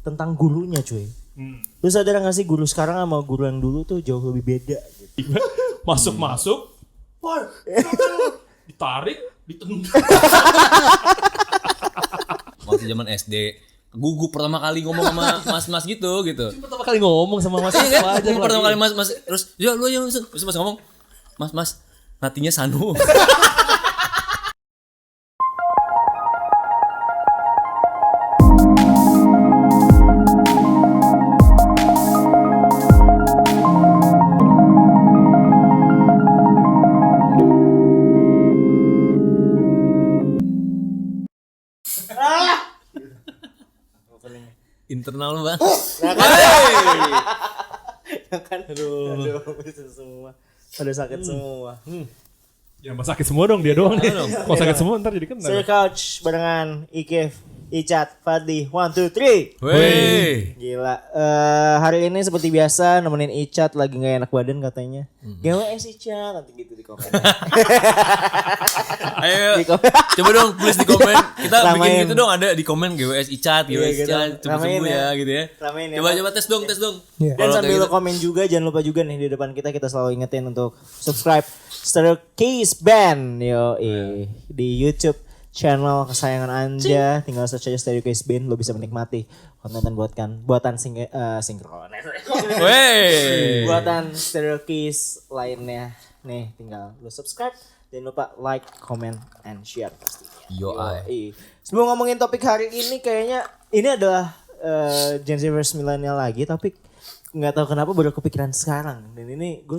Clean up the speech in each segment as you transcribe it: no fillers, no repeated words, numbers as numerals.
tentang gurunya cuy. Lu sadar gak sih guru sekarang sama guru yang dulu tuh jauh lebih beda gitu. Masuk, ditarik, ditendang. Waktu zaman SD, gugup pertama kali ngomong sama mas-mas gitu. Pertama kali ngomong sama mas Iya kan? aja Pertama kali mas, terus ya lu yang terus mas ngomong, mas, nantinya Sanu. Internal lu bang. Kan aduh bisa semua. Pada sakit semua. Ya sakit semua dong dia doang nih. Kalau sakit semua ntar jadi kena. Sir Couch barengan Ikif, Icat, Fadli, 1, 2, 3. Wey. Gila. Hari ini seperti biasa nemenin Icat lagi gak enak badan katanya. GWS Icat nanti gitu di komen. Ayo, Di komen. coba dong tulis di komen. Kita bikin Ramain. gitu dong, ada di komen GWS Icat, Iya, GWS gitu. Icat, coba Ramain sembuh ya. ya gitu ya. Ramain ya, Coba tes dong. Dan Kalau sambil kayak lo gitu. komen juga, jangan lupa juga nih di depan kita selalu ingetin untuk subscribe Staircase Band di YouTube channel kesayangan Anda. Tinggal search aja Staircase Band, lo bisa menikmati konten buatan sinkron. Wey. Buatan Staircase lainnya. Nih, tinggal lo subscribe. Jangan lupa like, comment, and share pastinya. Yoi. Sebelum ngomongin topik hari ini, kayaknya ini adalah Gen Z versus Millennial lagi, tapi nggak tahu kenapa baru kepikiran sekarang. Dan ini gue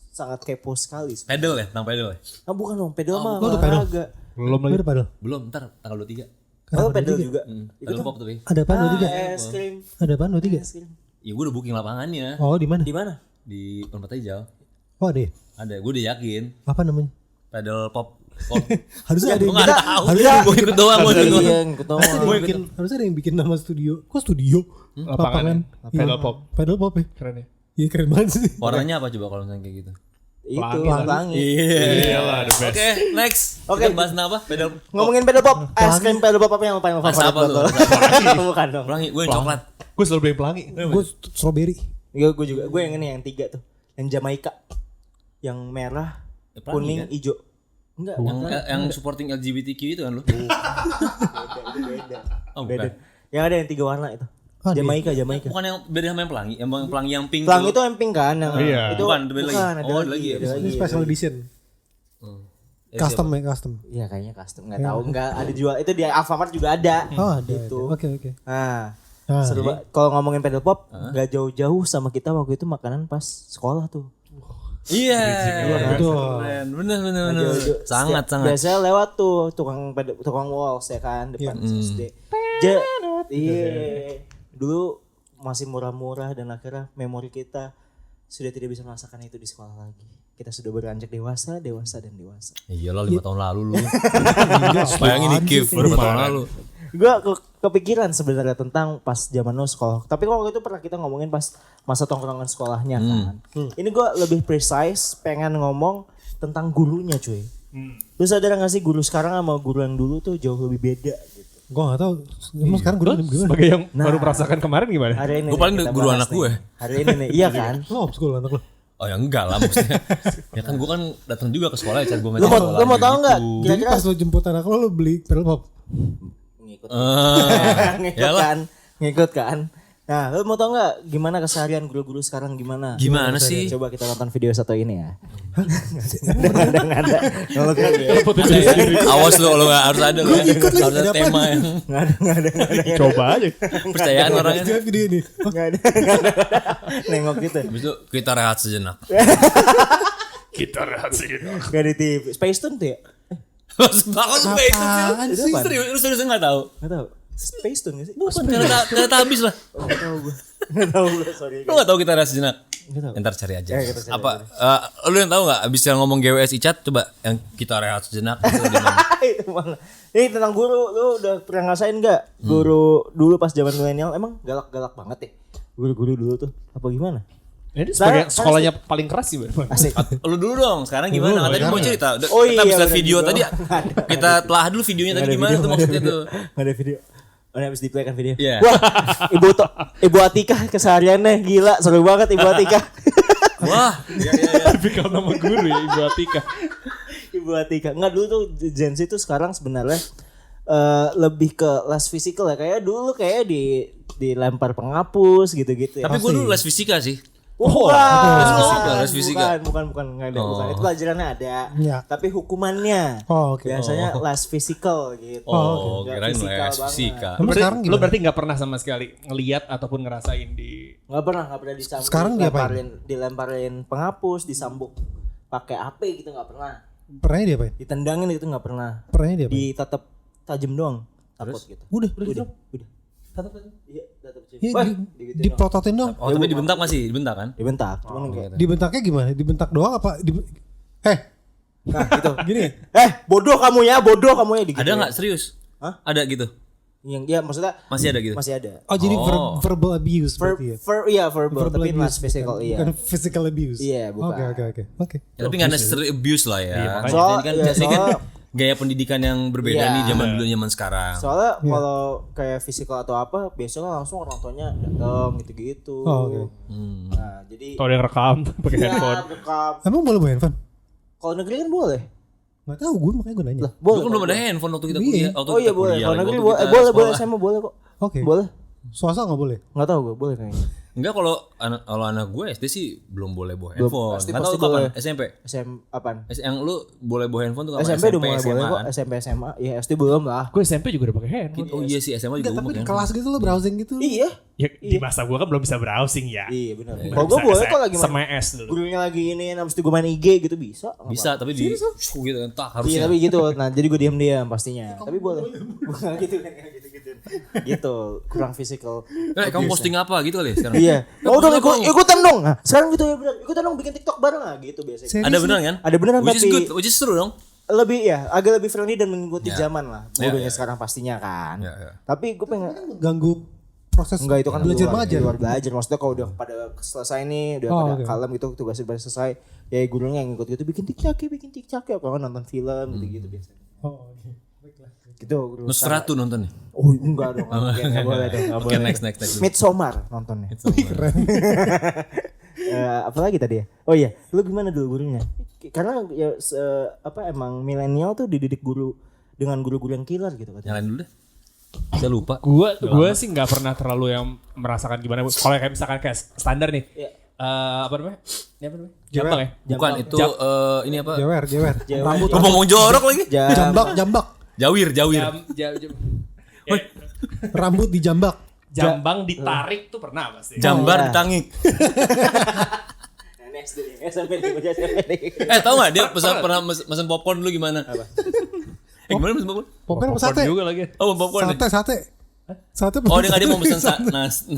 sangat kepo sekali. Pedal ya, tentang pedal ya. Ah bukan dong, pedal mah lu udah pedal? olahraga. Belum lagi. Padahal. Belum, ntar tanggal 23. Oh pedal juga. Itu Pedal kan pop tapi. Ada apaan 23? es krim. Ada apaan 23? Es krim. Ya gue udah booking lapangannya Oh, di mana? Di mana? di Permata Hijau. Oh, ada. Ya? Ada, gue udah yakin. Apa namanya? Pedal pop. Harusnya ada Gue yang nggak bikin. tahu. Harusnya Gue ikut doang. Iya, ikut dong. harusnya ada yang bikin nama studio. Kok studio? Lapangan. Pedal Iya. pop. Pedal pop ya? Keren ya. Iya keren banget sih. Warnanya apa coba kalau misalnya kayak gitu? Itu Pelangi. pelangi. Iyalah the best. Oke, next. Oke. Kita bahas apa? Pedal. Ngomongin pedal pop, es krim pedal pop apa yang paling Rasa favorit apa buat lu? lo? Bukan dong. Pelangi, gue yang coklat. Gue selalu beli pelangi. Gue strawberry. Gue juga, gue yang ini yang 3 tuh. Yang Jamaika. Yang merah, Pelangi, kuning, kan? hijau. Enggak, Yang supporting LGBTQ itu kan lu? beda. Oh, Beda. bukan. Yang ada yang 3 warna itu. Ah, Jamaika. Bukan yang beda sama yang pelangi, yang pelangi yang pink. Pelangi tuh. itu yang pink kan? Yang Iya. Itu Bukan, ada lagi. Bukan, Oh, ada lagi ya? Ini special edition. Ya, Custom ya, custom. Iya kayaknya custom, enggak tahu, enggak ada jual. Itu di Alfamart juga ada. Oh, ada. Gitu. Oke. Nah, Ah, seru banget. Kalau ngomongin pedal pop, enggak jauh-jauh sama kita waktu itu makanan pas sekolah tuh. Iya. betul. Keren. Bener. Jauh-jauh. Sangat. Biasanya lewat tuh tukang walls ya kan depan SD. Iya. Dulu masih murah-murah dan akhirnya memori kita sudah tidak bisa merasakan itu di sekolah lagi. Kita sudah beranjak dewasa. Iyalah 5 tahun lalu lu. Bayangin nih Kif, baru 5 tahun lalu. Gue kepikiran sebenarnya tentang pas zaman lo sekolah. Tapi kalau itu pernah kita ngomongin pas masa tongkrongan sekolahnya kan. Ini gue lebih precise pengen ngomong tentang gurunya cuy. Lu sadar gak sih guru sekarang sama guru yang dulu tuh jauh lebih beda gitu. Gue gak tau. Emang sekarang gue gimana? Sebagai yang baru merasakan kemarin gimana? Hari ini Gue paling kita guru bahas anak nih. gue. Hari ini nih, iya kan? Lo homeschool anak lo? Oh ya enggak lah maksudnya. Ya kan gue kan datang juga ke sekolah ya cari gue Lu mau tahu nggak? Jadi Kira-kira pas lo jemput anak lo beli pedal pop? ngikut kan? Nah, lu mau tahu nggak gimana keseharian guru-guru sekarang gimana? Gimana sih? Coba kita nonton video satu ini ya. Nggak ada. Awas lu kalau nggak harus ada lu. Harus ada tema yang Nggak ada. Coba aja. percayaan orangnya. Lihat video ini. Nggak ada. Nengok gitu. Habis itu kita rehat sejenak. Kita rehat sejenak. Nggak di TV. Space Tune tuh ya? Bangun space Apaan sih. sih? Lu serius nggak tahu? Nggak tahu. Space Tune nggak sih? Bukan ternyata habis lah. Nggak tahu gue. Nggak tahu gue. Sorry. Lu nggak tahu kita rehat sejenak? Nggak tahu. Ntar cari aja. Ya, kita cari Apa? Lu yang tahu nggak? Abis yang ngomong GWS Icat, coba yang kita rehat sejenak. Itu di mana? Itu mana? Ini tentang guru, lu udah pernah ngerasain nggak? Guru dulu pas zaman milenial emang galak-galak banget ya? Guru-guru dulu tuh apa gimana? Ini sebagai sekolahnya paling keras sih, Bang. Asik. Lu dulu dong. Sekarang gimana? Tadi mau cerita. Oh Kita iya, bisa bener video juga. tadi. Kita telah dulu videonya tadi gimana tuh maksudnya tuh. Nggak ada video. habis di play kan video. Iya. Wah, Ibu Atika kesehariannya gila, seru banget Ibu Atika. Wah, Tipikal nama guru ya Ibu Atika. Ibu Atika. Enggak, dulu tuh Gen Z tuh sekarang sebenarnya lebih ke les physical ya. Kayak dulu kayak dilempar penghapus gitu-gitu ya. tapi gue dulu les fisika sih. Les fisika. Bukan enggak ada, bukan. Itu pelajarannya ada. Iya. Tapi hukumannya Oh, oke. biasanya les physical gitu. Oh, Nggak kirain physical les banget. fisika. Emang sekarang Lo gimana? berarti nggak pernah sama sekali ngelihat ataupun ngerasain di Enggak pernah disambut. Sekarang dilemparin penghapus, disambuk pakai AP gitu enggak pernah. Pernahnya dia apain? Ditendangin gitu enggak pernah. Pernahnya dia apain? Ditatap tajam doang. Takut gitu. Udah. Iya, tatap tajam. Ya, Wah, di, digituin diprototin dong. Oh, tapi dibentak masih, dibentak kan? dibentak. Cuman kayak Dibentaknya gimana? Dibentak doang apa? nah gitu. Gini ya? Bodoh kamu ya digituin. Ada nggak serius? Hah? Ada gitu? Yang ya maksudnya Masih ada gitu? masih ada. Oh, jadi verbal abuse berarti ya? Verbal tapi abuse, not physical bukan, iya. bukan physical abuse. Iya, bukan. Oke. Ya, tapi nggak necessarily abuse lah ya. Iya, makanya. Soal- Ini kan, iya, ini kan soal- gaya pendidikan yang berbeda Iya. nih zaman dulu zaman sekarang. Soalnya kalau kayak physical atau apa biasanya langsung orang tuanya datang gitu-gitu. Oh, oke. Nah, jadi Tau ada yang rekam pakai handphone. ya, rekam. Emang boleh bawa handphone? Kalau negeri kan boleh. Gak tahu gue, makanya gue nanya. Lah, Dulu boleh. kan belum ada handphone waktu kita Iya. kuliah. Waktu Oh iya kita boleh. kuliah, Kalau waktu negeri kita boleh sekolah. saya mau boleh kok. Oke. Boleh. Swasta gak boleh? Enggak tahu gue, boleh kayaknya. Enggak, kalau anak gue SD sih belum boleh bawa Belum, handphone. pasti- Nggak tahu pasti kapan? boleh. SMP. Apaan? Yang lu boleh bawa handphone tuh kapan? SMP udah mulai SMA boleh kok. kan? SMP SMA. Ya SD belum lah. Gue SMP juga udah pakai handphone. Oh iya sih, SMA juga Enggak, gue tapi pakai di handphone. kelas gitu lo browsing gitu. Iya. Ya di masa gue kan belum bisa browsing ya. Iya benar. Kalau gue boleh kok lagi main. Sama S dulu. Gurunya lagi ini, habis itu gue main IG gitu bisa. Nggak Bisa, tapi di gitu kan tak Iya harusnya. tapi gitu. Nah jadi gue diam pastinya. Tapi boleh. Bukan gitu kan gitu. Gitu kurang physical. Kamu posting apa gitu kali ya sekarang? Iya. Ya, Oh dong posting apa? ikutan dong. Nah, sekarang gitu ya benar. Ikutan dong bikin TikTok bareng lah gitu biasanya. Serius Ada lu? beneran kan? Ada beneran Which is tapi good, which is true dong. lebih ya agak lebih friendly dan mengikuti Ya. zaman lah. Ya, Mobilnya ya. sekarang pastinya kan. Ya, ya. Tapi gue pengen Ganggu proses enggak itu kan belajar di luar, mengajar. di luar belajar. Maksudnya kalau udah pada selesai nih, udah Oh, pada oke. kalem gitu tugasnya pada selesai, ya gurunya yang ikut gitu bikin TikTok ya, kalau nonton film gitu-gitu biasanya. Oh, oke. Baiklah. Gitu guru. Nosferatu nonton nih. Oh enggak dong, enggak boleh dong. Nggak Oke, boleh. next. Midsommar nontonnya. Keren. Apalagi tadi ya? Oh iya, lu gimana dulu gurunya? Karena ya emang milenial tuh dididik guru dengan guru-guru yang killer gitu katanya. Nyalain dulu deh. Saya lupa. Gue sih nggak pernah terlalu yang merasakan gimana. Kalau kayak misalkan kayak standar nih. Iya. Apa namanya? Ini apa namanya? Jambak ya? Bukan itu ini apa? Jewer. Rambut Ngomong jorok lagi. Jambak. Jawir. Rambut dijambak. Jambang ditarik tuh pernah pasti. Jambar ditangik. Next dulu. SMP nih. Tahu nggak dia pernah mesen popcorn dulu gimana? Apa? Gimana mesen popcorn? Popcorn apa sate? juga lagi. Oh, popcorn. Sate. Oh, dia mau mesen nasi.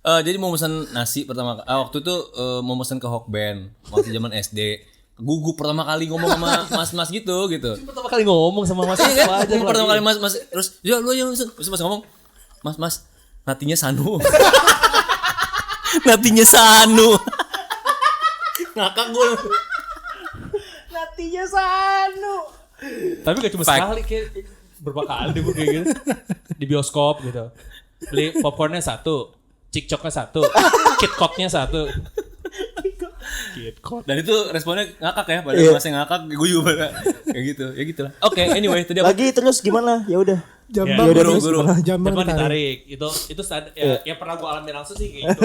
Jadi mau mesen nasi pertama waktu itu mau mesen ke Hokben waktu zaman SD. Gugup pertama kali ngomong sama mas-mas gitu. Pertama kali ngomong sama mas Iya kan? aja. Pertama kali mas terus ya lu aja mesen. Terus mas ngomong, "Mas, natinya Sanu." Natinya Sanu. Ngakak gue. Natinya Sanu. Tapi gak cuma sekali, kayak berapa kali deh gue kayak gitu. Di bioskop gitu. Beli popcornnya 1, cikcoknya 1, KitKatnya 1. KitKat. Dan itu responnya ngakak ya, pada Iya. mas yang ngakak, gue juga pada kayak gitu. Ya gitulah. Oke, anyway, tadi apa? Lagi terus gimana? Ya udah. Jambak. Ya, guru. Jambak Jambang ditarik. ditarik. Itu standar, ya, yang pernah gue alami langsung sih kayak gitu.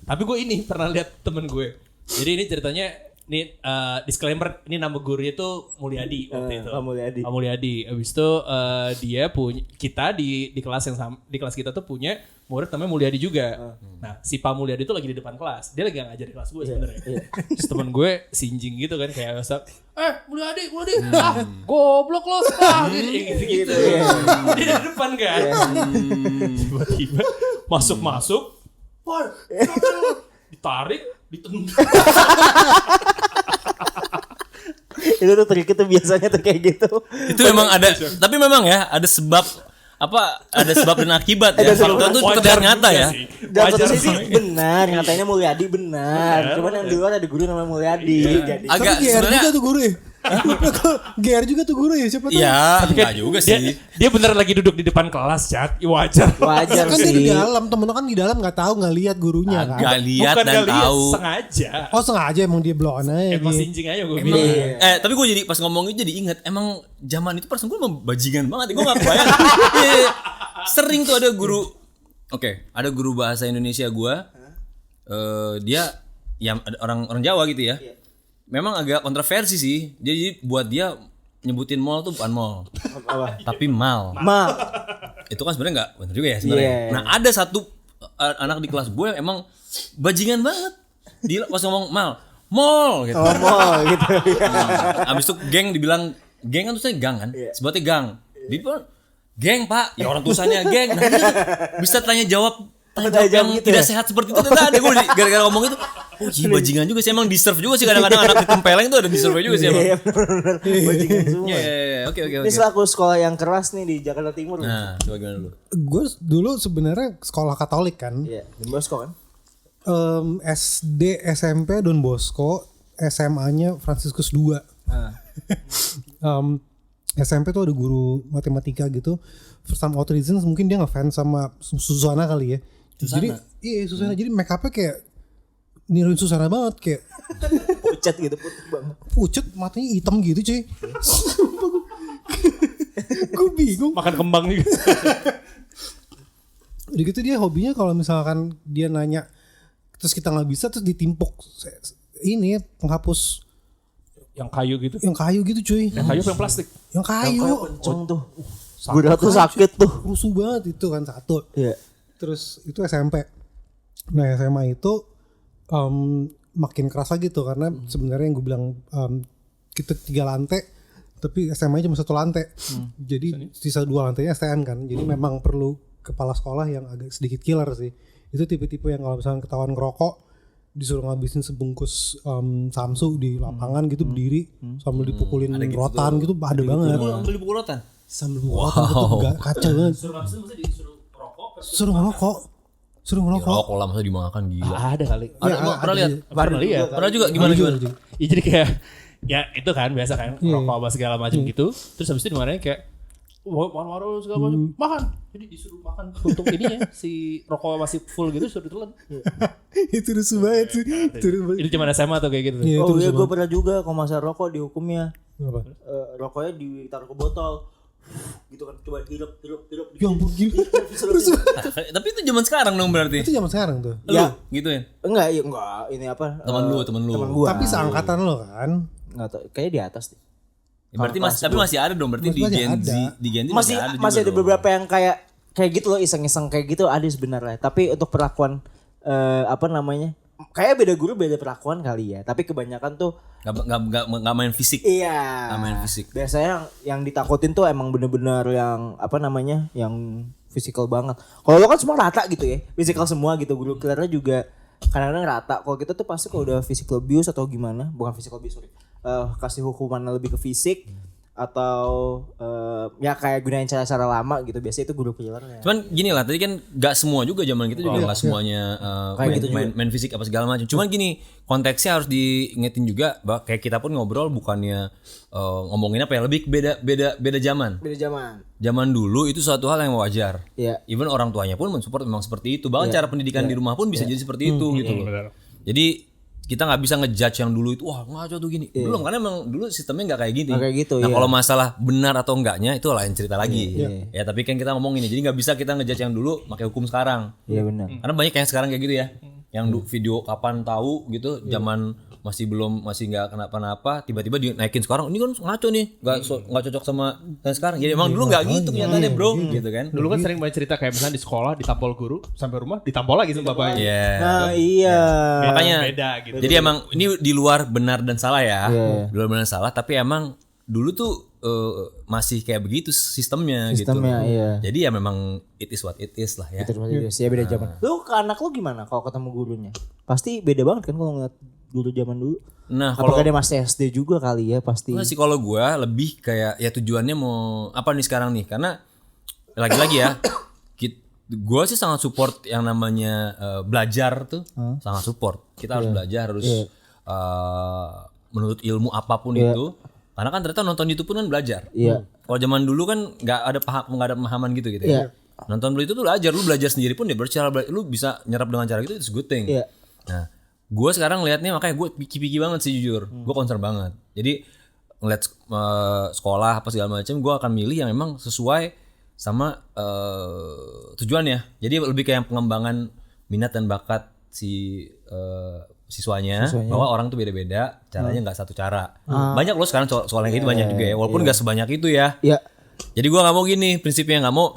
Tapi gue ini pernah lihat temen gue. Jadi ini ceritanya, ini disclaimer, ini nama gurunya tuh Mulyadi waktu itu. Pak Mulyadi. Pak Mulyadi. Abis itu dia punya, kita di kelas yang sama, di kelas kita tuh punya murid namanya Mulyadi juga. Nah si Pak Mulyadi tuh lagi di depan kelas. Dia lagi ngajar di kelas gue sebenarnya. Terus temen gue sinjing gitu kan kayak Mulyadi, goblok lo, gitu. Dia di depan kan. Tiba-tiba masuk, wah, ditarik, ditendang. Itu tuh trik itu biasanya tuh kayak gitu. Itu memang ada, tapi memang ya ada sebab ada sebab dan akibat ya. Fakta itu terlihat nyata ya. Dan satu Wajar sisi sih. benar, katanya Mulyadi benar. Cuman yang di luar ada guru namanya Mulyadi. Jadi Agak Tapi GR sebenarnya juga tuh guru ya. GR juga tuh guru ya siapa tahu. Iya, enggak juga Dia, sih. dia bener lagi duduk di depan kelas, Cak. Wajar. Wajar Kan dia di sih. dalam, temen lo kan di dalam nggak tahu nggak lihat gurunya kan. Enggak lihat Bukan dan kali ya, tahu. sengaja. Oh sengaja emang dia blow on aja. Emang dia. sinjing aja gue Emang, bilang. tapi gue jadi pas ngomong itu jadi inget emang zaman itu perasaan gue emang bajingan banget. Gue gak kebayang. Iya. Sering tuh ada guru. Oke, ada guru bahasa Indonesia gue. Dia yang orang Jawa gitu ya. Memang agak kontroversi sih. Jadi buat dia nyebutin mall tuh bukan mall, tapi mal. Itu kan sebenarnya nggak benar juga ya sebenarnya. Yeah. Nah ada satu anak di kelas gue yang emang bajingan banget. Dia pas ngomong mall gitu. Ngomong gitu. Abis itu geng dibilang geng kan tulisannya gang kan, sebutnya gang. Dia bilang geng pak, ya orang tulisannya geng. Nah, dia bisa tanya jawab yang gitu tidak ya? sehat seperti itu. Tidak ada gue gara-gara ngomong itu. Oh iya bajingan juga sih emang deserve juga sih kadang-kadang anak di Tempeleng tuh ada deserve juga sih emang. Iya benar-benar bajingan semua. Iya, oke. Ini selaku sekolah yang keras nih di Jakarta Timur. Nah, coba gimana dulu? Gue dulu sebenarnya sekolah Katolik kan. Iya, di Bosco kan. SD, SMP Don Bosco, SMA-nya Fransiskus II. SMP tuh ada guru matematika gitu. For some odd reasons mungkin dia ngefans sama Susana kali ya. Jadi iya Susana. Jadi make up-nya kayak niruin Susana banget kayak Pucat gitu, putih banget. pucet matanya hitam gitu cuy. Gue bingung. Makan kembang juga. Udah gitu dia hobinya kalau misalkan dia nanya terus kita nggak bisa terus ditimpuk ini penghapus Yang kayu gitu. yang kayu gitu cuy. Yang kayu apa yang plastik? Yang kayu. Kenceng tuh. Gue tuh sakit tuh. Rusuh banget itu kan satu. Iya. Terus itu SMP. Nah SMA itu makin keras lagi tuh karena sebenarnya yang gue bilang kita 3 lantai tapi SMA cuma 1 lantai. Jadi sisa 2 lantainya STN kan. Jadi memang perlu kepala sekolah yang agak sedikit killer sih. Itu tipe-tipe yang kalau misalnya ketahuan ngerokok disuruh ngabisin sebungkus samsu di lapangan gitu berdiri sambil dipukulin rotan gitu ada banget. Beli buku rotan. Sambil rotan itu gak kacau banget. Suruh ngerokok. Suruh Ya, ngerokok. rokok lah masa dimakan gila. Ada kali. Ada, emang pernah lihat? Pernah lihat. Pernah juga gimana? Ya, jadi kayak ya itu kan biasa kan rokok apa segala macam gitu. Terus habis itu dimarahin kayak waru segala macam makan. Jadi disuruh makan untuk ininya si rokok masih full gitu suruh ditelan. Itu rusuh banget sih. Itu cuma SMA atau kayak gitu. Iya, Oh itu iya rusuh gue pernah juga kalau masalah rokok dihukumnya. Apa? Rokoknya ditaruh ke botol. Gitu kan coba hirup. Ya ampun gila. Tapi itu zaman sekarang dong berarti. Itu zaman sekarang tuh. Lu gituin. Enggak ini apa? Temen lu. Temen gua. Tapi seangkatan lo kan. Enggak tahu, kayaknya di atas deh. Ya, berarti tapi masih ada dong berarti di Masih Gen Z. ada. Di Gen Z Masih juga ada dong. beberapa yang kayak gitu loh iseng-iseng kayak gitu ada sebenarnya. Tapi untuk perlakuan apa namanya? Kayak beda guru beda perlakuan kali ya. Tapi kebanyakan tuh Nggak main fisik. iya. Nggak main fisik. Biasanya yang ditakutin tuh emang bener-bener yang apa namanya? Yang fisikal banget. Kalau lo kan semua rata gitu ya. Fisikal semua gitu. Guru killernya juga kadang-kadang rata. Kalau kita tuh pasti kalau udah physical abuse atau gimana, bukan physical abuse sorry. Kasih hukuman lebih ke fisik atau ya kayak gunain cara-cara lama gitu. Biasanya itu guru killernya. Cuman gini lah, tadi kan gak semua juga zaman kita juga gak semuanya main fisik apa segala macam. Cuman gini, konteksnya harus diingetin juga bahwa kayak kita pun ngobrol bukannya ngomongin apa ya, lebih beda zaman. Beda zaman. Zaman dulu itu suatu hal yang wajar. Iya. Even orang tuanya pun mensupport memang seperti itu. Bahkan cara pendidikan di rumah pun bisa jadi seperti itu gitu loh. Jadi kita nggak bisa ngejudge yang dulu itu wah ngaco tuh gini. Belum karena emang dulu sistemnya nggak kayak gini. Nggak kayak gitu, nah iya. kalau masalah benar atau enggaknya itu lain cerita lagi. Ya tapi kan kita ngomong ini. Jadi nggak bisa kita ngejudge yang dulu pakai hukum sekarang. Iya benar. Karena banyak yang sekarang kayak gitu ya. Yang video kapan tahu gitu zaman masih nggak kenapa-napa tiba-tiba dinaikin sekarang ini kan ngaco nih nggak cocok sama yang sekarang. Jadi emang dulu nggak gitu kenyataannya bro gitu kan. Dulu kan sering banyak cerita kayak misalnya di sekolah ditampol guru sampai rumah ditampol lagi sama bapaknya. Iya. Nah iya. Makanya Beda gitu. jadi emang ini di luar benar dan salah ya. Di luar benar dan salah tapi emang dulu tuh masih kayak begitu sistemnya gitu. Iya. Jadi ya memang it is what it is lah ya. Ya beda zaman. Lu ke anak lu gimana kalau ketemu gurunya? Pasti beda banget kan kalau ngeliat guru zaman dulu. Nah, kalau Apakah dia masih SD juga kali ya pasti. sih kalau gue lebih kayak ya tujuannya mau apa nih sekarang nih karena lagi-lagi ya gue sih sangat support yang namanya belajar tuh sangat support kita harus belajar harus menuntut ilmu apapun itu Karena kan ternyata nonton YouTube pun kan belajar. Iya. Kalau zaman dulu kan nggak ada pemahaman gitu ya. Nonton itu tuh belajar, lu belajar sendiri pun dia bercara, lu bisa nyerap dengan cara gitu, it's good thing. Iya. Nah, gue sekarang liatnya makanya gue picky banget sih jujur, gue concern banget. Jadi ngeliat sekolah apa segala macam, gue akan milih yang memang sesuai sama tujuannya. Jadi lebih kayak pengembangan minat dan bakat si siswanya, bahwa orang tuh beda-beda, caranya nggak satu cara. Banyak loh sekarang soal yang itu banyak juga ya, walaupun nggak sebanyak itu ya. Iya. Jadi gue nggak mau gini, prinsipnya nggak mau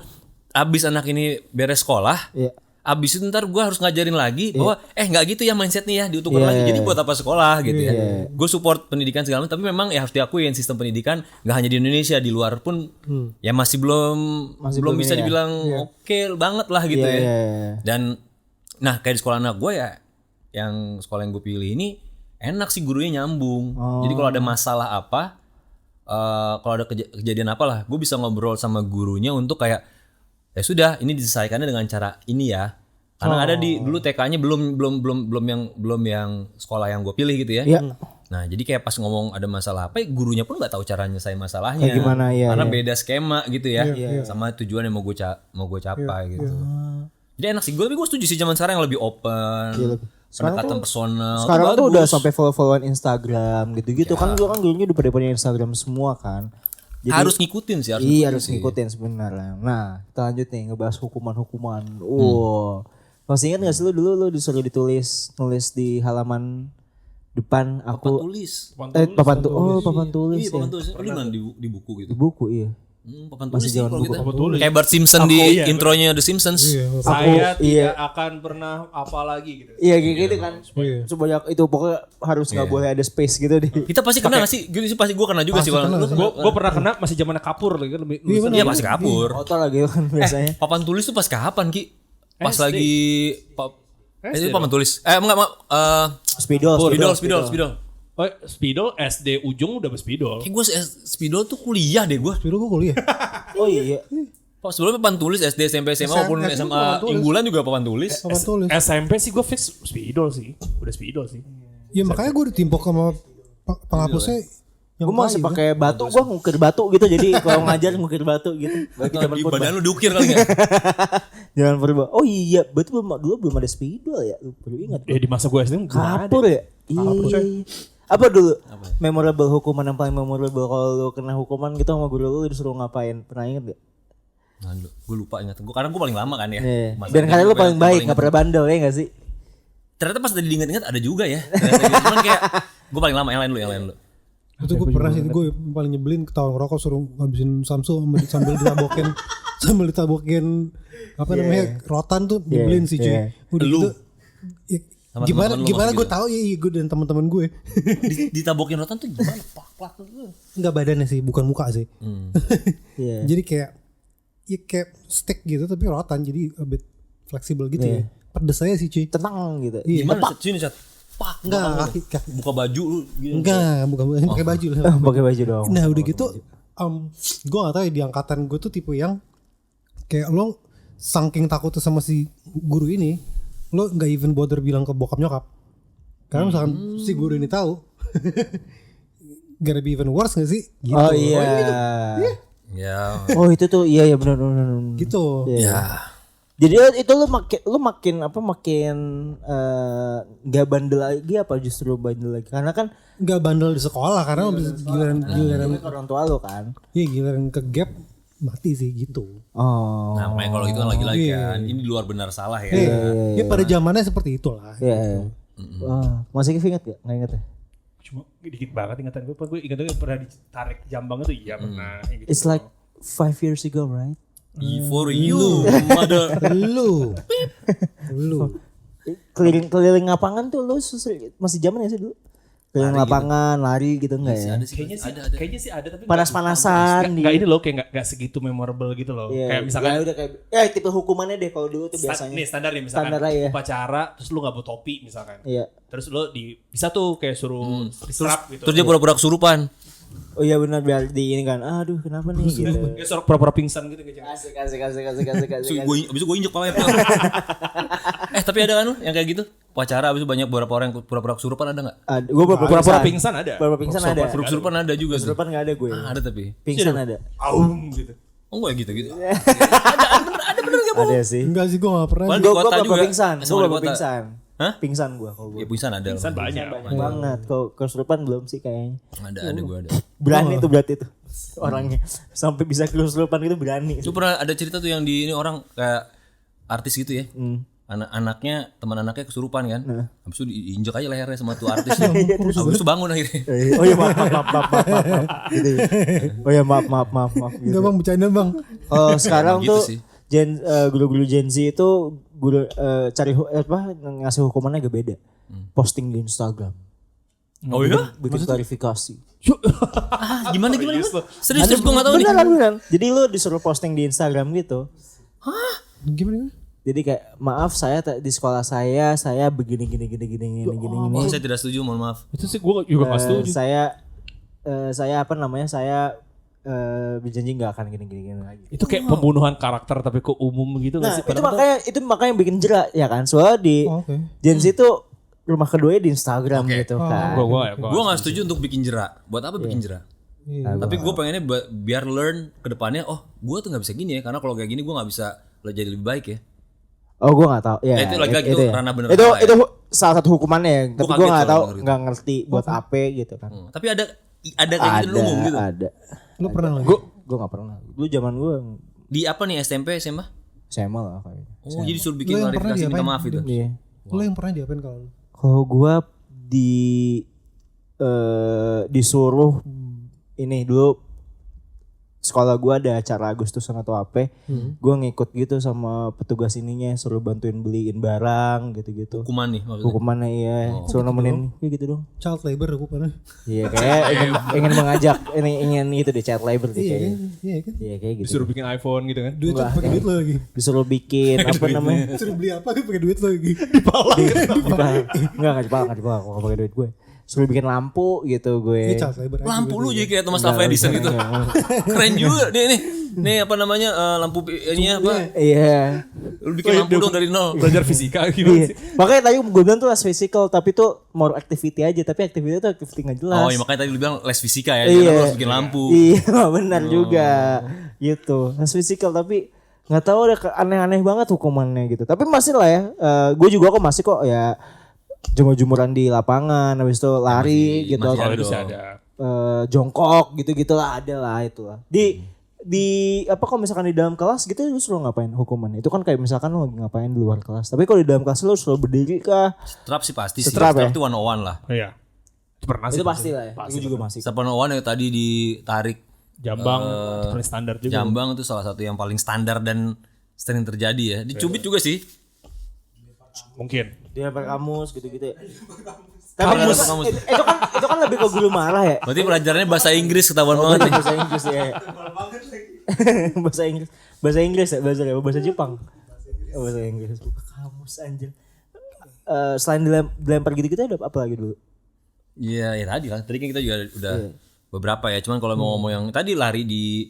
abis anak ini beres sekolah, abis itu ntar gue harus ngajarin lagi bahwa nggak gitu ya mindsetnya ya, diutukan lagi. Jadi buat apa sekolah gitu ya? Gue support pendidikan segala macam, tapi memang ya harus diakuin sistem pendidikan nggak hanya di Indonesia, di luar pun ya masih belum bisa dibilang oke banget lah gitu ya. Dan nah kayak di sekolah anak gue ya, yang sekolah yang gue pilih ini enak sih, gurunya nyambung. Jadi kalau ada masalah apa, kalau ada kejadian apa lah, gue bisa ngobrol sama gurunya untuk kayak ya sudah, ini diselesaikannya dengan cara ini ya. Karena ada di dulu TK-nya belum yang sekolah yang gue pilih gitu ya. Nah, jadi kayak pas ngomong ada masalah apa, gurunya pun nggak tahu cara nyelesain masalahnya. Gimana ya? Karena beda skema gitu ya, sama tujuan yang mau gue capai gitu. Jadi enak sih, tapi gue setuju sih zaman sekarang yang lebih open, pendekatan personal. Sekarang tuh udah sampai follow-followan Instagram gitu-gitu kan, gue kan gurunya udah pada punya Instagram semua kan. Jadi, harus ngikutin sih, harus ngikutin sebenarnya. Nah, kita lanjut nih ngebahas hukuman-hukuman. Masih ingat gak sih lu dulu lu disuruh nulis di halaman depan aku papan tulis. Iya, papan tulis. Pernah di buku gitu. Di buku iya. Papan tulis sih kalau kita. tulis. Kayak Bart Simpson di intronya The Simpsons. Saya tidak akan pernah apa lagi gitu. Iya gitu kan. Sebanyak itu pokoknya harus nggak boleh ada space gitu di. Kita pasti kena gak sih? Gitu sih pasti gue kena juga sih. Gue pernah kena masih zamannya kapur lagi kan. Iya masih kapur. Foto lagi kan biasanya. Papan tulis tuh pas kapan Ki? Pas lagi itu papan tulis. Spidol. Oh, spidol SD ujung udah berspidol. Kayak gue spidol tuh kuliah deh gue. Spidol gue kuliah. Oh iya. Sebelumnya papan tulis SD, SMP, SMA maupun SMA unggulan juga papan tulis. Papan tulis. SMP sih gue fix spidol sih. Udah spidol sih. Ya makanya gue ditimpok sama penghapusnya. Gue masih pakai batu, gue ngukir batu gitu. Jadi kalau ngajar ngukir batu gitu. Di badan lu diukir kali gak? Jangan purba. Oh iya, betul dulu belum ada spidol ya. Lu perlu ingat. Di masa gue SD kapur ya? Iya. Apa dulu memorable hukuman yang paling memorable kalau lu kena hukuman gitu sama guru lu disuruh ngapain? Pernah inget gak? Nah, gue lupa ingat. Karena gue paling lama kan ya. Dan karena lu paling baik, gak pernah bandel ya gak sih? Ternyata pas tadi diingat-ingat ada juga ya. Cuman kayak gue paling lama, yang lain lu. Itu gue pernah sih, gue paling nyebelin ketahuan ngerokok suruh ngabisin Samsu sambil ditabokin apa namanya rotan tuh nyebelin sih cuy. Udah gitu. Gimana gue tahu ya gue dan teman-teman gue. Ditabokin rotan tuh gimana? Plak gitu. Enggak badannya sih, bukan muka sih. Jadi kayak steak gitu tapi rotan, jadi a bit fleksibel gitu ya. Pedes aja sih cuy. Tenang gitu. Gimana sini Sat? Enggak, buka baju lu gitu. Enggak, bukan pakai baju lah. Pakai baju dong. Nah, udah gitu gue gak tahu ya, di angkatan gue tuh tipe yang kayak lo saking takutnya sama si guru ini, lo nggak even bother bilang ke bokap nyokap. Karena misalkan si guru ini tahu, gonna be even worse gak sih? Gitu. Oh iya. Ya. Oh itu tuh iya benar. Gitu. Ya. Jadi itu lu makin nggak bandel lagi apa justru bandel lagi? Karena kan nggak bandel di sekolah karena giliran orang tua lu kan. Iya giliran ke gap mati sih gitu. Oh. Nah, main kalau itu kan lagi-lagi kan. Ini di luar benar salah ya. Ya pada zamannya seperti itulah. Iya. Masih ingat gak? Nggak ingat ya? Cuma dikit banget ingatan gue. Gue ingat pernah ditarik jambang itu iya pernah. It's like 5 years ago, right? For you, mother. Lu. Keliling lapangan tuh lu masih zaman ya sih dulu? Keliling lapangan, lari gitu enggak ya? Kayaknya sih ada tapi panas-panasan enggak ini loh kayak enggak segitu memorable gitu loh. Yeah, kayak misalkan ya udah kayak tipe hukumannya deh kalau dulu tuh biasanya. Nih standar nih misalkan upacara terus lu enggak bawa topi misalkan. Iya. Terus lu bisa tuh kayak suruh diserap gitu. Terus dia pura-pura kesurupan. Oh iya benar biar di ini kan. Aduh kenapa nih gitu. Dia pura-pura pingsan gitu kayak. Asik. Abis itu gue injek palanya. tapi ada kan lu yang kayak gitu? Upacara abis itu banyak beberapa orang yang pura-pura kesurupan ada enggak? Gue Pura-pura pingsan ada. Pura-pura pingsan ada. Kesurupan ada juga tuh. Kesurupan nggak ada gue. Ada tapi. Pingsan ada. Gitu. Oh enggak gitu. Ada sih. Enggak sih gue gak pernah. Di Gue kota pernah juga. pingsan. Sama Gue di pernah kota. pingsan. Hah? Pingsan gue kalau gue. Ya pingsan ada. Pingsan banyak. Banyak banget. Kalau kesurupan belum sih kayaknya. Ada gua ada. Berani tuh berarti tuh orangnya sampai bisa kesurupan itu berani. Lu pernah ada cerita tuh yang di ini orang kayak artis gitu ya. Teman anaknya kesurupan kan. Habis itu diinjek aja lehernya sama tuh artis. Habis itu bangun akhirnya. Oh ya maaf. Gitu. Oh ya maaf. Gitu. Enggak bang, bercanda bang. Oh sekarang Gitu tuh sih. guru-guru Gen Z itu guru ngasih hukumannya agak beda. Posting di Instagram. Oh iya? Bikin klarifikasi. Gimana? Serius gua enggak tahu nih. Beneran. Jadi lu disuruh posting di Instagram gitu. Gimana? Jadi kayak maaf saya di sekolah saya begini. Oh, saya tidak setuju, mohon maaf. Itu sih gue juga gak setuju. Saya berjanji nggak akan gini lagi. Itu kayak pembunuhan karakter tapi ke umum gitu Nah, gak sih? itu makanya yang bikin jerak ya kan. Soalnya di Oke. Gen Z itu rumah keduanya di Instagram gitu kan. Gua Gua enggak setuju untuk bikin jerak. Buat apa bikin jerak? Tapi gue pengennya biar learn ke depannya, oh gue tuh gak bisa gini ya. Karena kalau kayak gini gue gak bisa jadi lebih baik ya. Oh gue nggak tahu. Ya, Itu lagi-lagi itu ranah bener Itu salah ya. itu salah satu hukumannya ya. Tapi gue kaget nggak tahu, soalnya denger nggak ngerti buat apa gitu kan. Tapi ada kayak gitu di umum gitu. Ada. Lu pernah lagi? Gue nggak pernah. Dulu zaman gue Di apa nih SMP SMA? SMA lah kayaknya. Oh jadi suruh bikin Lu yang pernah klarifikasi minta diapain? maaf itu. Iya. Lu yang pernah diapain kalau lu? Kalau gue disuruh ini dulu sekolah gue ada acara Agustusan atau apa, gue ngikut gitu sama petugas ininya, suruh bantuin beliin barang gitu-gitu. Hukuman nih maksudnya. Hukumannya iya, suruh nemenin, kayak gitu dong. Child labor aku pernah. Iya kayak ingin mengajak, ingin itu deh child labor deh kayaknya. Iya kan? Iya kayak gitu. disuruh bikin iPhone gitu kan. Duit pakai duit lo lagi. Disuruh bikin apa namanya? Suruh beli apa kan pakai duit lo lagi. Enggak dipala, kalau pakai duit gue. Suruh bikin lampu gitu gue. Ini child labor. Lampu lu jadi kayak Thomas Alva Edison gitu. Keren juga nih apa namanya lampu ini apa? Iya. Lu bikin lampu dong dari nol. Belajar fisika gimana sih? Makanya tadi gue bilang tuh les physical tapi tuh more activity aja, tapi activity itu activity nggak jelas. Oh iya makanya tadi lu bilang les fisika ya. Iya. Karena lu harus bikin lampu. Iya benar juga gitu. Les physical tapi nggak tahu ada aneh-aneh banget hukumannya gitu. Tapi masih lah ya. Gue juga kok masih kok ya jemur-jemuran di lapangan, habis itu lari gitu. masih Kalau ada itu sih dong. ada. Jongkok gitu-gitu lah, ada lah itulah. Di apa kalau misalkan di dalam kelas gitu lu suruh ngapain hukumannya? Itu kan kayak misalkan lu lagi ngapain di luar kelas. Tapi kalau di dalam kelas lu suruh berdiri kah? Strap sih pasti sih. Strap ya? Strap itu 101 lah. Iya. Itu pernah sih. Itu pasti lah ya. Gue juga masih. Strap 101 yang tadi ditarik Jambang itu paling standar juga. Jambang itu salah satu yang paling standar dan sering terjadi ya. Dicubit juga sih. Mungkin. Dia kamus gitu-gitu ya. Kamus. Itu kan lebih ke guru marah ya. Berarti pelajarannya bahasa Inggris ketahuan banget nih. Bahasa Inggris ya. Bahasa Inggris ya, bahasa Jepang. Bahasa Inggris. Kamus anjir. Selain dilempar gitu-gitu ada apa lagi dulu? Iya, ya tadi kan. Tadi kan kita juga udah beberapa ya. Cuman kalau mau ngomong yang tadi lari di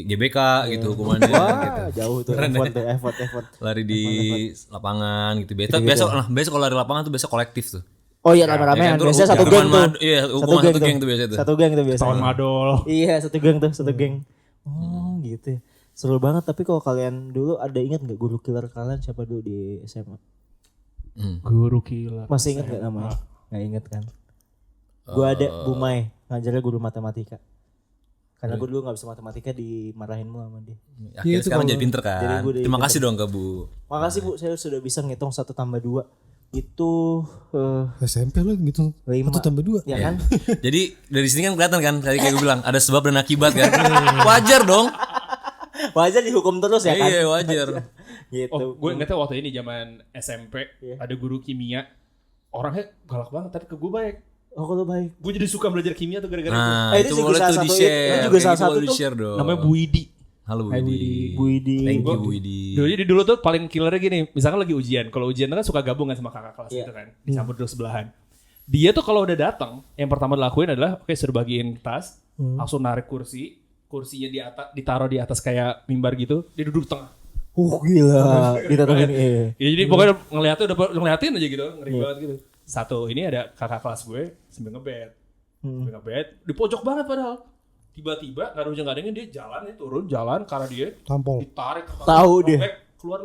GBK gitu hukumannya gitu. Jauh tuh effort. Lari di lapangan gitu. Besok kalau lari lapangan tuh besok kolektif tuh. Oh iya rame-ramean. Biasanya satu geng tuh. Iya, hukuman satu geng tuh biasanya tuh. Satu geng tuh biasanya. Tahun madol. Iya, satu geng. Oh, gitu. Seru banget, tapi kalau kalian dulu ada ingat enggak guru killer kalian siapa dulu di SMA? Guru killer. Masih ingat enggak namanya? Enggak ingat kan? Gue ada Bu Mai, ngajarnya guru matematika. Karena gue dulu gak bisa matematika dimarahin mulu sama dia. Akhirnya sekarang jadi pinter kan. Jadi gua jadi Terima kasih dong ke Bu. Makasih Bu, saya sudah bisa ngitung 1 tambah 2. Itu SMP lo gitu. 5. 1 tambah 2. Ya kan? Jadi dari sini kan kelihatan kan, tadi kayak gue bilang ada sebab dan akibat kan. Wajar dong. Wajar dihukum terus ya kan? Iya wajar. Gitu. Oh, gue ingetnya waktu ini zaman SMP ada guru kimia. Orangnya galak banget tapi ke gue baik. Oh kalau baik. Gue jadi suka belajar kimia tuh gara-gara Nah itu itu juga boleh salah tuh satu- di-share. itu juga Kayak salah gitu satu boleh tuh. di-share dong. itu. Namanya Bu Widi. Halo Widi. Bu Idi. Thank you Widi. Jadi dulu tuh paling killernya gini, misalkan lagi ujian. Kalau ujian tuh kan suka gabung kan sama kakak kelas gitu kan. Dicampur dulu sebelahan. Dia tuh kalau udah datang, yang pertama dilakuin adalah oke suruh bagiin tas, langsung narik kursi, kursinya di atas ditaruh di atas kayak mimbar gitu, dia duduk di tengah. Gila. Ditatungin Ya, jadi pokoknya ngeliatin aja gitu, ngeri banget gitu. Satu, ini ada kakak kelas gue sambil ngebet. Di pojok banget padahal. Tiba-tiba gak ada ujung gak ada dia jalan turun jalan karena dia Tampol. ditarik Tahu dia. robek, keluar.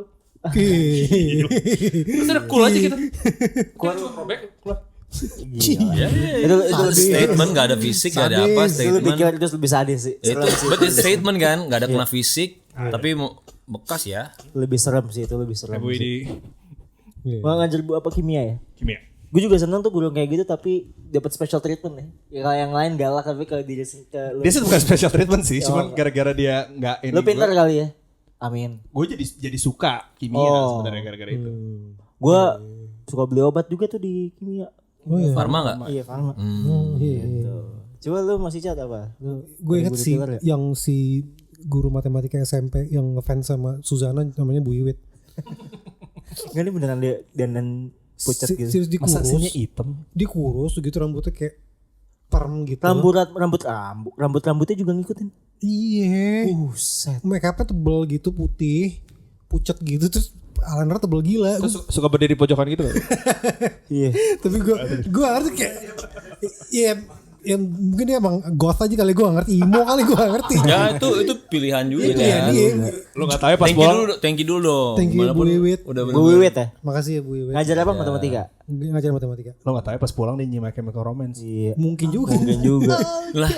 Terus ada cool aja gitu. Keluar robek keluar. Itu lebih Statement gak ada fisik, gak ada apa, itu lebih statement. kira itu lebih sadis sih. Itu but it's statement kan, gak ada kena fisik, tapi bekas ya. Lebih serem sih itu lebih serem. Ibu di Mau ngajar bu apa kimia ya? kimia. Gue juga seneng tuh guru kayak gitu tapi dapat special treatment nih. Ya kalau yang lain galak tapi kalau diri ke lu. Dia sih bukan special treatment sih, cuman gara-gara dia nggak ini. Lu pintar kali ya. Amin. Gue jadi suka kimia sebenarnya gara-gara itu. Gue suka beli obat juga tuh di kimia. Farma gak? Iya, farma. Iya. Coba lu masih cat apa? Gue inget guru sih killer ya? yang si guru matematika SMP yang ngefans sama Suzana namanya Bu Iwit. Enggak ini beneran dia dan pucat gitu. Serius Masa dikurus. aslinya hitam? Dikurus gitu rambutnya kayak perm gitu. Rambutnya juga ngikutin. Iya. Buset. Make upnya tebel gitu putih, pucat gitu terus eyeliner tebel gila. Terus suka berdiri pojokan gitu kan? Iya. Tapi gue harus kayak ya mungkin dia emang goth aja kali, gue gak ngerti, emo kali gue gak ngerti. Ya itu pilihan juga Iya, kan. dia. Lu nggak tahu ya pas pulang. Thank you dulu dong. Thank you, Walaupun Bu Iwit. Udah Bu Wiwit ya? Makasih ya Bu Iwit. Ngajar apa matematika? Ngajar matematika. Lo nggak tahu ya pas pulang dia nyimak Chemical Romance. Iya. Mungkin juga. Mungkin juga. lah.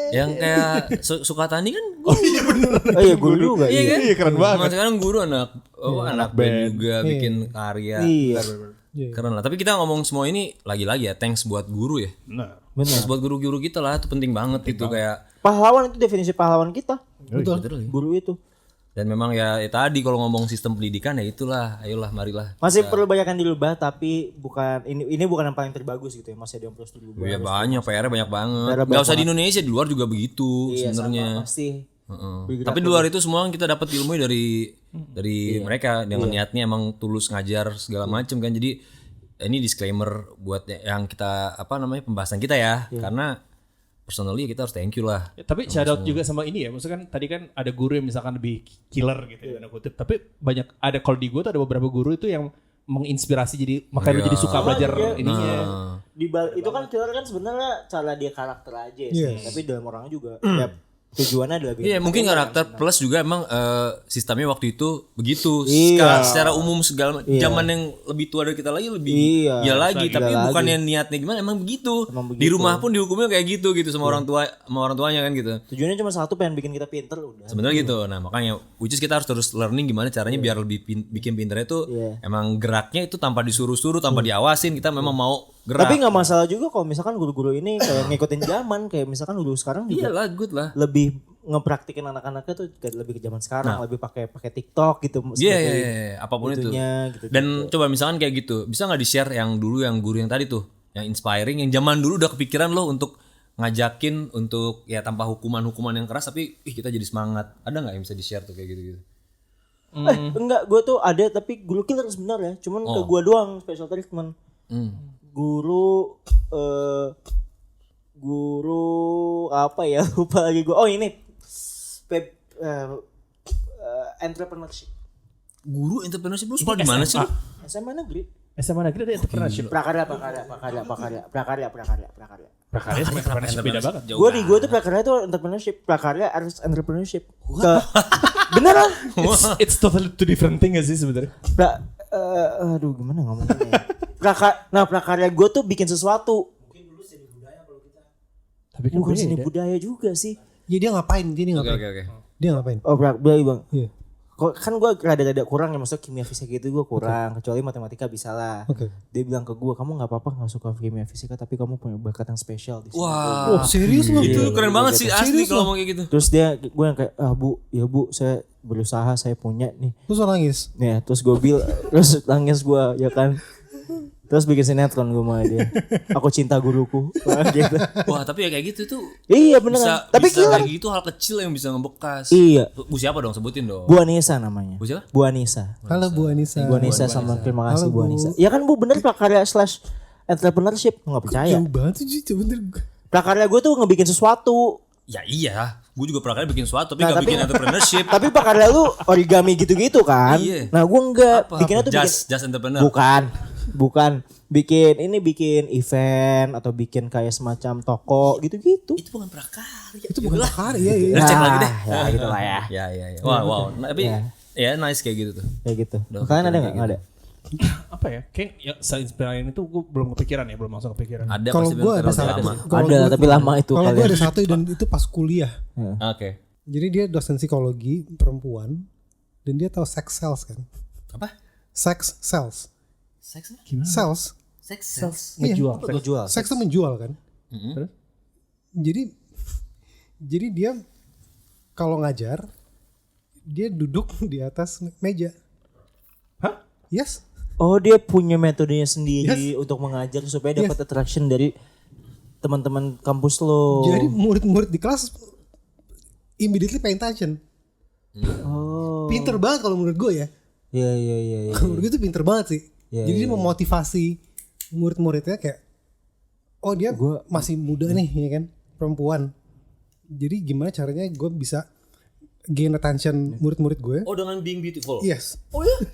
Yang kayak Sukatani kan Oh iya bener. Oh iya guru juga. iya kan? Iya keren banget. Mas sekarang guru anak band juga bikin karya. Iya. Keren lah. Tapi kita ngomong semua ini lagi-lagi ya, thanks buat guru ya. Nah, Thanks buat guru-guru kita lah, itu penting banget itu kayak Pahlawan itu definisi pahlawan kita. betul ya. Guru itu. Dan memang ya tadi kalau ngomong sistem pendidikan ya itulah, ayolah marilah. Masih perlu banyak yang dirubah tapi bukan ini bukan yang paling terbagus gitu ya. Masih ada yang perlu dirubah. Ya banyak PR-nya banyak banget. PR-nya Gak usah di Indonesia, di luar juga begitu Iya, sebenarnya. sama, pasti. Tapi di luar itu semua kita dapat ilmu dari mereka dengan niatnya emang tulus ngajar segala macam kan. Jadi ini disclaimer buat yang kita pembahasan kita ya. Karena personally kita harus thank you lah. ya, tapi shout out juga sama ini ya. Maksudnya kan tadi kan ada guru yang misalkan lebih killer gitu ya, tanda kutip. Tapi banyak ada kalau di gue tuh ada beberapa guru itu yang menginspirasi jadi makanya lu jadi suka belajar ininya. Itu kan killer kan sebenarnya cara dia karakter aja sih. Yes. Tapi dalam orangnya juga ya, tujuannya adalah bikin Iya mungkin karakter plus juga emang sistemnya waktu itu begitu. Iya. Secara umum segala zaman yang lebih tua dari kita lagi lebih Iya, gila lagi. gila Tapi lagi. bukan yang niatnya gimana emang begitu. Emang Di begitu. rumah pun dihukumnya kayak gitu sama orang tua sama orang tuanya kan gitu. tujuannya cuma satu, pengen bikin kita pinter udah. Sebenarnya gitu. Nah makanya which is kita harus terus learning gimana caranya biar lebih bikin pinternya tuh Iya. emang geraknya itu tanpa disuruh-suruh, tanpa diawasin, kita memang mau gerak. Tapi nggak masalah juga kalau misalkan guru-guru ini kayak ngikutin zaman, kayak misalkan guru sekarang juga iyalah good lah. lebih ngepraktikin anak-anaknya tuh kayak lebih ke zaman sekarang, lebih pakai TikTok gitu. Iya, apapun itu. itunya, gitu. Dan coba misalkan kayak gitu, bisa nggak di-share yang dulu yang guru yang tadi tuh, yang inspiring, yang zaman dulu udah kepikiran loh untuk ngajakin untuk ya tanpa hukuman-hukuman yang keras, tapi kita jadi semangat. Ada nggak yang bisa di-share tuh kayak gitu-gitu? Enggak, gue tuh ada tapi guru killer sebenarnya, cuman ke gue doang special treatment. Guru apa ya, lupa lagi gue. Oh ini entrepreneurship. Guru entrepreneurship lu sekolah di mana sih? lu? SMA negeri. SMA negeri ada entrepreneurship. Prakarya. Prakarya sama entrepreneurship beda banget. Gue tuh prakarya tuh prakarya harus entrepreneurship. Beneran? It's totally two different thing gak sih sebenarnya? Aduh gimana ngomongnya. Prakarya gue tuh bikin sesuatu. Tapi kan Bukan seni budaya juga sih. Ya dia ngapain? Oke. Dia ngapain? Oh beli bang. Iya. Kok kan gue rada kurang ya, maksudnya kimia fisika gitu gue kurang. Kecuali matematika bisa lah. Oke. Dia bilang ke gue, kamu nggak apa-apa nggak suka kimia fisika tapi kamu punya bakat yang spesial di sini. Wah, Serius lu? itu keren banget sih asli Serius kalau lu? ngomong kayak gitu. Terus gue yang kayak bu saya berusaha, saya punya nih. Terus lo nangis? Ya terus gue terus nangis gue ya kan. Terus bikin sinetron gue sama dia. Aku cinta guruku. Gitu. Wah, tapi ya kayak gitu tuh. Iya beneran. Tapi bisa killer. kayak gitu hal kecil yang bisa ngebekas. Iya. Bu siapa dong? Sebutin dong. Bu Anissa namanya. Bu siapa? Bu Anissa. Halo Bu Anissa. Bu Anissa sama terima kasih Halo, Bu Bu. Anissa. Ya kan Bu bener prakarya / entrepreneurship. Nggak percaya. Jauh banget sih, bener. Prakarya gue tuh ngebikin sesuatu. Ya iya. gue juga pernah kali bikin sesuatu tapi Nah, gak tapi- bikin entrepreneurship. Tapi pakar lu origami gitu-gitu kan. Iya. Nah gue enggak. Apa? Bikinnya tuh Just entrepreneur. Bukan. Bikin event atau bikin kayak semacam toko gitu-gitu. Itu bukan prakarya. Itu bukan karya ya. Udah cek lagi deh. Ya gitu lah ya. Ya. Wow. Nah, tapi ya nice kayak gitu tuh. Kayak gitu. Udah Kalian ada kepikiran nggak? Nggak ada. Apa ya? Kayak ya, se-inspiring itu gue belum kepikiran ya, belum langsung kepikiran. Ada Kalau pasti gue bentar ada lama. satu. Ada, tapi lama itu Kalau gue kalian. ada satu dan itu pas kuliah. Oke. Jadi dia dosen psikologi perempuan dan dia tahu sex cells kan. Apa? Sex cells. Seks apa? Gimana? Cells. Sex cells. Ngejual. Gue jual. Seks itu menjual kan. Terus? Jadi dia kalau ngajar dia duduk di atas meja. Hah? Yes. Oh dia punya metodenya sendiri untuk mengajar supaya dapat attraction dari teman-teman kampus lo. Jadi murid-murid di kelas immediately paying attention. Oh. Pinter banget kalau menurut gue ya. Iya. Kalau menurut gue itu pinter banget sih. Iya, Jadi dia memotivasi murid-muridnya kayak, oh dia masih muda nih ya kan, perempuan. Jadi gimana caranya gue bisa gain attention murid-murid gue? Oh dengan being beautiful. Yes.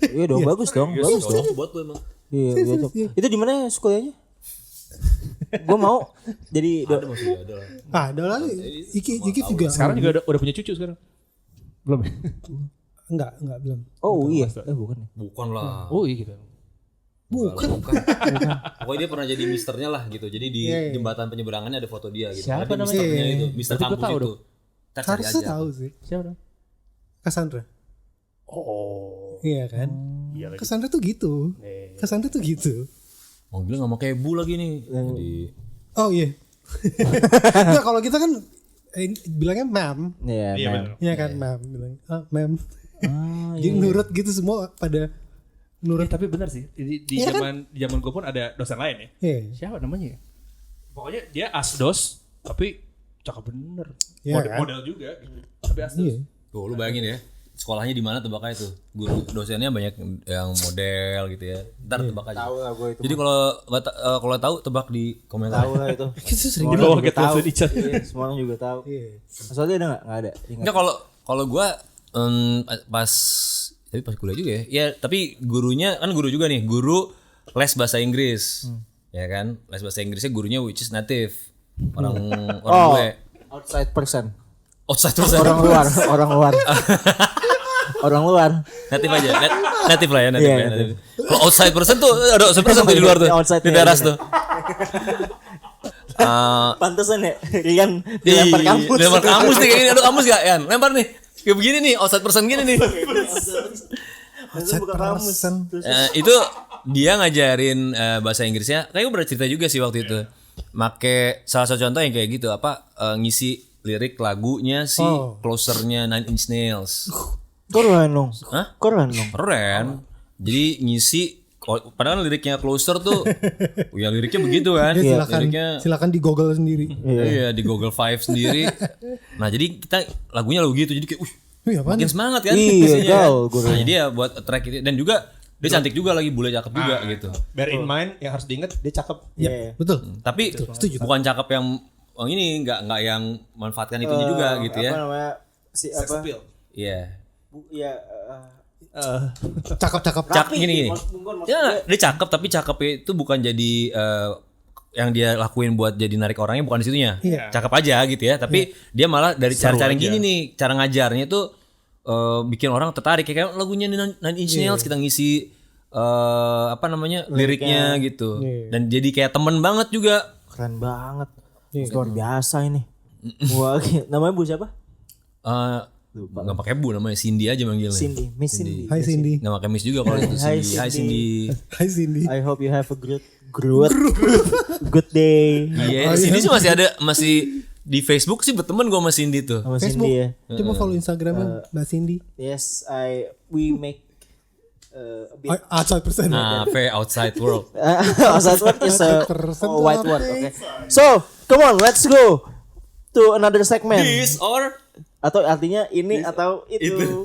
Iya dong, bagus dong. Bagus dong. Cocok buat gue emang. Iya, cocok. Itu di mana sekolahnya? Gue mau jadi Ada maksudnya ada lah. Ah, ada lagi. Iki juga. Sekarang juga udah punya cucu sekarang. Belum ya? Enggak belum. Oh iya, bukan. Bukan lah. Oh iya gitu. Bukan. Pokoknya dia pernah jadi misternya lah gitu. Jadi di jembatan penyeberangannya ada foto dia gitu. Siapa Karena dia namanya? Misternya itu, mister Berarti gua kampus tahu itu. dong. Kita cari Harusnya aja. tahu sih. Siapa dong? Cassandra. Oh. Iya kan? Iya lagi. Cassandra tuh gitu. Cassandra tuh gitu. Manggilnya gak mau kayak bu lagi nih. Jadi Oh iya. Nah, kalau kita kan bilangnya ma'am. Iya, Iya ma'am. benar. Iya kan ma'am bilang. Ma'am. Ah, Jadi nurut gitu semua pada nurut. Tapi benar sih. Di Iya zaman gue pun ada dosen lain ya. Iya. Siapa namanya ya? Pokoknya dia asdos tapi cakep bener. Iya Model, kan? model juga gitu. Tapi asdos. Iya. tuh lu bayangin ya. Sekolahnya di mana tebak aja tuh. Guru dosennya banyak yang model gitu ya. Ntar tebak aja. Tahu lah gue itu. Jadi kalau tahu tebak di komentar. Tahu lah itu. Kita sering Di Semua bawah orang juga get tahu. lost in chat. Iya, semua orang juga tahu. Iya. Maksudnya ada nggak ada. Ingat. Enggak kalau gua pas kuliah juga ya. Ya, tapi gurunya kan guru juga nih, guru les bahasa Inggris. Ya kan? Les bahasa Inggrisnya gurunya which is native. Orang Oh, gue. outside person. Outside person. Orang luar. Orang luar. Native aja. Native lah ya, native Iya, ya. native. Native. Kalau outside person tuh ada outside person tuh di luar tuh. Outside, Di iya, teras iya. tuh. Pantesan ya, Rian dilempar kampus. Dilempar kamus nih kayak gini. Aduh kamus gak Yan? Lempar nih. Kayak begini nih, outside person gini nih. Pantesan bukan kamus. person. Terus Itu dia ngajarin bahasa Inggrisnya. Kayak gue pernah cerita juga sih waktu itu. Make salah satu contoh yang kayak gitu ngisi lirik lagunya si closernya Nine Inch Nails. keren dong. Hah? Keren dong. Keren. Jadi ngisi padahal liriknya closer tuh ya liriknya begitu kan. Ya, silakan di Google sendiri. Iya di Google 5 sendiri. Nah jadi kita lagunya lagu gitu jadi kayak Wih, apaan makin nih? semangat kan. Iya, isinya kan. gaul gurunya. Nah jadi ya buat track itu dan juga dia cantik juga lagi bule cakep juga gitu. Bear in mind yang harus diingat dia cakep. Iya. Betul. Tapi bukan cakep yang ini nggak yang manfaatkan itunya juga gitu ya. Apa namanya? Si Sex apa? appeal. Iya. Iya. Cakep-cakep. Gini. Ya, dia cakep tapi cakep itu bukan jadi yang dia lakuin buat jadi narik orangnya bukan di situnya. Iya. Cakep aja gitu ya. Tapi dia malah dari cara-cara gini nih, cara ngajarnya tuh bikin orang tertarik kayak lagunya Nine Inch Nails kita ngisi apa namanya liriknya gitu. Dan jadi kayak temen banget juga. Keren banget. Luar biasa ini. Wah, namanya Bu siapa? Nggak pakai bu namanya Cindy aja manggilnya. Cindy, Miss Cindy. Hai Cindy. Nggak pakai miss juga kalau itu Hai, Cindy. Hai Cindy. Cindy. Hai Cindy. I hope you have a good day. Iya, Cindy sih masih di Facebook sih berteman gue sama Cindy tuh. Sama Facebook. Cindy ya. Coba follow Instagramnya Mbak Cindy. Yes, we make a bit Outside person. Nah, outside world. outside word is a Person tuh white apa? word. Okay. So, come on, let's go to another segment. This or Atau artinya ini atau itu.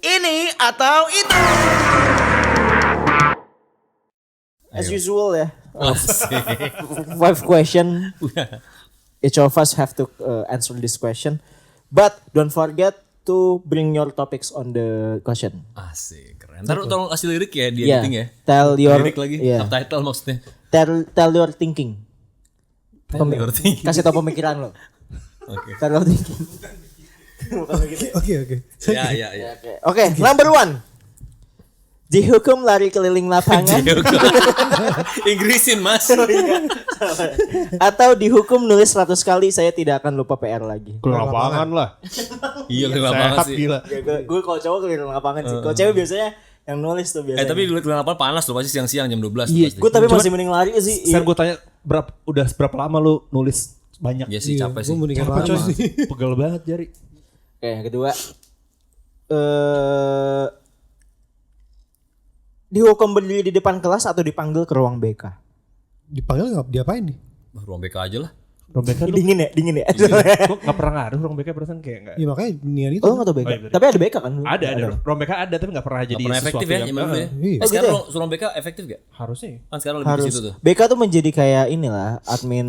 Ini atau itu. As usual ya. 5 question. Each of us have to answer this question. But don't forget to bring your topics on the question. Asik, keren. Ntar tolong kasih lirik ya di Yeah. editing ya. Tell your Lirik lagi, yeah. subtitle maksudnya. Tell your thinking. Your thinking. Kasih tau pemikiran lo. Oke. Tell your thinking. Bukan begitu ya? Oke. Ya. Oke, number 1. Dihukum lari keliling lapangan Inggrisin mas. atau dihukum nulis 100 kali saya tidak akan lupa PR lagi. Ke lapangan lah. Iya keren banget Sehat sih. gila. Ya, gue kalau cowok keliling lapangan sih. Kalau cewek biasanya yang nulis tuh biasanya. Tapi dulu kenapa panas loh pasti siang-siang jam 12 Iya, pasti. Gue tapi masih mending lari sih. Sekarang gue tanya udah seberapa lama lu nulis banyak? Iya sih capek sih. Gue mendingan Capek, lama coy. sih. Pegel banget jari. Oke, yang kedua. Dihukum berdiri di depan kelas atau dipanggil ke ruang BK? Dipanggil diapain nih? Ruang BK aja lah. Ruang BK lu Dingin ya? gue gak pernah ngaruh ruang BK perasaan kayak enggak. Iya makanya nian itu. Oh, enggak tahu BK. Oh, iya, Tapi ada BK kan? Ada. Ruang BK ada tapi gak pernah jadi Gak pernah efektif sesuatu ya yang zaman dulu ya. Iya. Sekarang gitu ruang BK efektif gak? harusnya. Kan sekarang lebih ke Harus. situ tuh. BK tuh menjadi kayak inilah admin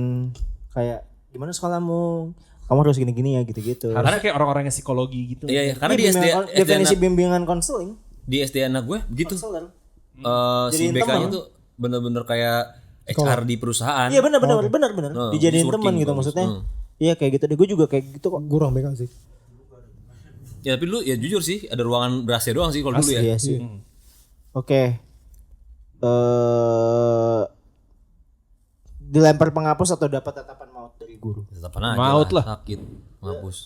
kayak gimana sekolahmu? Kamu harus gini-gini ya gitu-gitu. Karena kayak orang-orang yang psikologi gitu. Iya karena di SD Definisi bimbingan konseling. di SD anak gue begitu. Konselor. Si Jadiin BK-nya teman. tuh bener-bener kayak HR di perusahaan. Iya benar. Dijadiin Sorting teman gitu bagus. maksudnya. Iya kayak gitu deh. Gue juga kayak gitu kok. Gue orang BK sih. Ya tapi lu ya jujur sih ada ruangan berasnya doang sih kalau dulu ya. Iya sih. Oke. Dilempar penghapus atau dapat tatapan maut dari guru? Tetapan aja Maut lah. sakit, mampus.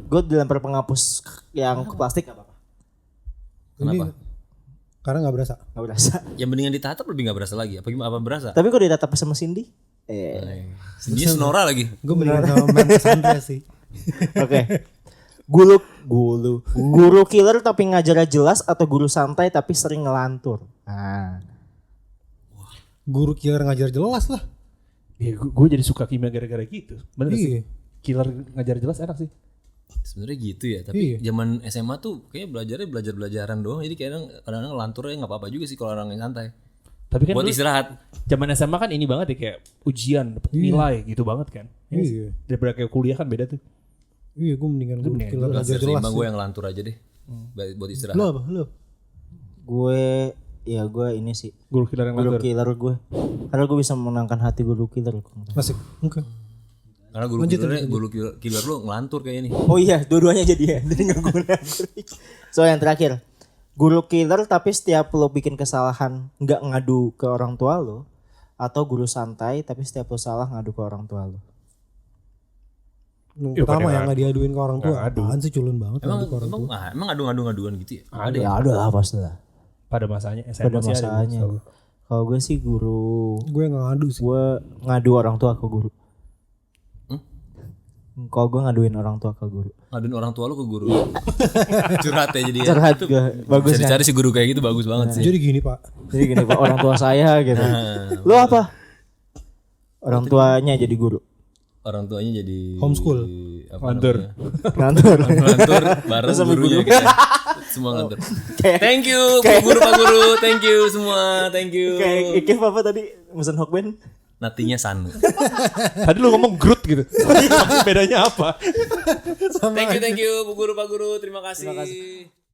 Gue dilempar penghapus yang ke plastik gak apa-apa. Kenapa? Karena nggak berasa. Gak berasa. Yang mendingan ditatap lebih gak berasa lagi. Apa gimana? Apa berasa? Tapi kok ditatap sama Cindy? Dia Sonora lagi. Gue mendingan sama main pesantren sih. Oke. Guru killer tapi ngajarnya jelas atau guru santai tapi sering ngelantur? Nah. Guru killer ngajar jelas lah. Ya, gue jadi suka kimia gara-gara gitu. Bener Iya. sih. Killer ngajar jelas enak sih. Sebenarnya gitu ya. Tapi Iya. zaman SMA tuh kayak belajarnya belajaran doang. Jadi kadang-kadang ngelanturnya nggak apa-apa juga sih kalau orang yang santai. Tapi kan Buat dulu istirahat. zaman SMA kan ini banget ya kayak ujian, dapet nilai gitu banget kan. Ya nggak sih? Iya. Daripada kayak kuliah kan beda tuh. Iya gue mendingan guru mendingan killer ngajar Belajar jelas seimbang sih. gue yang ngelantur aja deh. Buat istirahat. Lo apa? Lo? Gue ini sih. Guru killer yang Guru ngajar. killer gue. Karena gue bisa memenangkan hati guru killer. Asik. Oke. Karena guru killer lu ngelantur kayak ini. Oh iya, dua-duanya jadi ya. Jadi nggak guna. So yang terakhir, guru killer tapi setiap lo bikin kesalahan nggak ngadu ke orang tua lo, atau guru santai tapi setiap lo salah ngadu ke orang tua lo. Yang Ya, pertama pada yang nggak diaduin ke orang tua. Apaan sih culun banget Emang ngadu ke orang tua. emang adu-aduan gitu ya? Ada Ya ada lah pasti lah. pada masanya SMA Pada sih ada. masanya. Kalau gue sih guru, Gue nggak ngadu sih. gue ngadu orang tua ke guru. Kalau gue ngaduin orang tua ke guru. Ngaduin orang tua lu ke guru. Curhat ya jadi ya. Curhat gue, bagus Bisa kan? dicari si guru kayak gitu bagus banget sih. Jadi gini pak. Jadi gini pak, orang tua saya gitu. Lu apa? Orang tuanya jadi guru. Orang tuanya jadi Homeschool. Ngantur. Ngantur. Ngelantur bareng gurunya kita. Semua ngelantur. Thank you Pak Guru. Thank you semua. Thank you. Kayak Ikif apa tadi? Mesen Hokben? Natinya Sanu. Tadi lu ngomong Groot gitu. Bedanya apa? Thank you Bu Guru Pak Guru. Terima kasih.